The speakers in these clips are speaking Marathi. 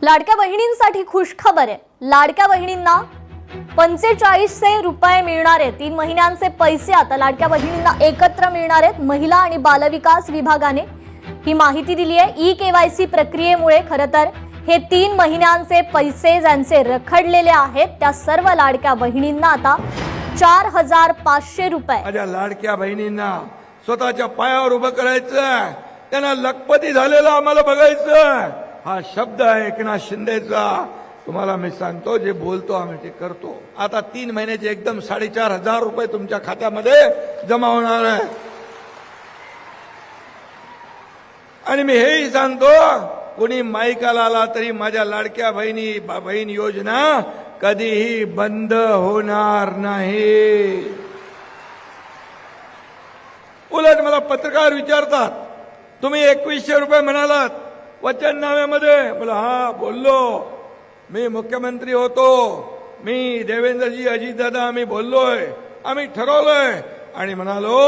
लाडक्या बहिणींसाठी खुशखबर आहे। लाडक्या बहिणींना 4500 रुपये मिळणार आहेत। 3 महिन्यांचे पैसे आता लाडक्या बहिणींना एकत्र मिळणार आहेत। महिला आणि बालविकास विभागाने ही माहिती दिली आहे। ई-केवायसी प्रक्रियेमुळे खरतर हे 3 महिन्यांचे पैसे ज्यांचे रखडलेले आहेत त्या सर्व लाडक्या बहिणींना आता 4500 रुपये। माझ्या लाडक्या बहिणींना स्वतःच्या पायावर उभं करायचं, त्यांना लखपती झालेलं आम्हाला बघायचं। हा शब्द आहे एकनाथ शिंदेचा। तुम्हाला मी सांगतो, जे बोलतो आम्ही ते करतो। आता 3 महिन्याचे एकदम 4500 रुपये तुमच्या खात्यामध्ये जमा होणार आहे। आणि मी हेही सांगतो, कोणी माईकाला आला तरी माझ्या लाडक्या बहीण योजना कधीही बंद होणार नाही। उलट मला पत्रकार विचारतात, तुम्ही 2100 रुपये म्हणालात वचननाम्यामध्ये। मला हा बोललो, मी मुख्यमंत्री होतो, मी देवेंद्रजी अजितदादा आम्ही बोललोय, आम्ही ठरवलंय आणि म्हणालो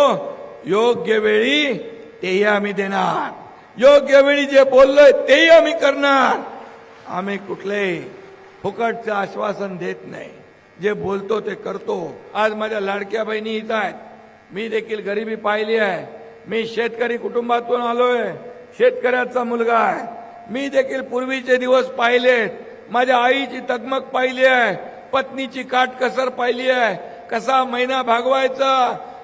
योग्य वेळी तेही आम्ही देणार, योग्य वेळी जे बोललोय तेही आम्ही करणार। आम्ही कुठलेही फुकटचं आश्वासन देत नाही, जे बोलतो ते करतो। आज माझ्या लाडक्या बहिणी इथं आहेत, मी देखील गरिबी पाहिली आहे। मी शेतकरी कुटुंबातून आलोय, शेतकऱ्याचा मुलगा आहे। मी देखील पूर्वीचे दिवस पाहिलेत, माझ्या आईची तगमग पाहिली आहे, पत्नीची काटकसर पाहिली आहे, कसा महिना भागवायचा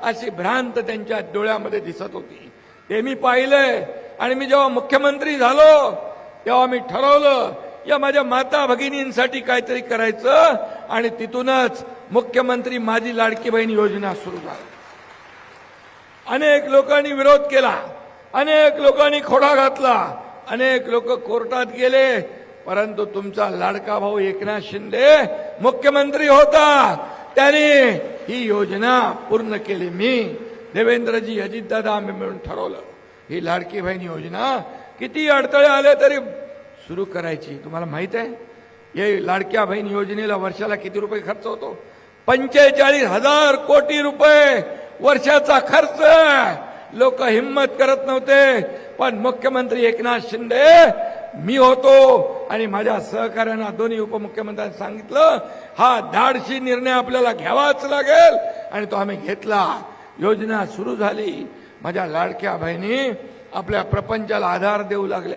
अशी भ्रांत त्यांच्या डोळ्यामध्ये दिसत होती, ते मी पाहिलंय। आणि मी जेव्हा मुख्यमंत्री झालो तेव्हा मी ठरवलं या माझ्या माता भगिनींसाठी काहीतरी करायचं, आणि तिथूनच मुख्यमंत्री माझी लाडकी बहीण योजना सुरू झाली। अनेक लोकांनी विरोध केला, अनेक लोकांनी खोडा घातला, अनेक लोक कोर्टात गेले, परंतु तुमचा लाडका भाऊ एकनाथ शिंदे मुख्यमंत्री होता, त्याने ही योजना पूर्ण केली। मी देवेंद्रजी अजितदादा आम्ही मिळून ठरवलं ही लाडकी बहीण योजना किती अडथळे आले तरी सुरू करायची। तुम्हाला माहित आहे या लाडक्या बहीण योजनेला वर्षाला किती रुपये खर्च होतो? 45,000 कोटी रुपये वर्षाचा खर्च। लोक हिम्मत करत नव्हते, पण मुख्यमंत्री एकनाथ शिंदे मी होतो आणि माझ्या सहकार्यांना दोन्ही उपमुख्यमंत्र्यांनी सांगितलं हा धाडसी निर्णय आपल्याला घ्यावाच लागेल, आणि तो आम्ही घेतला। योजना सुरू झाली, माझ्या लाडक्या बहिणी आपल्या प्रपंचाला आधार देऊ लागल्या।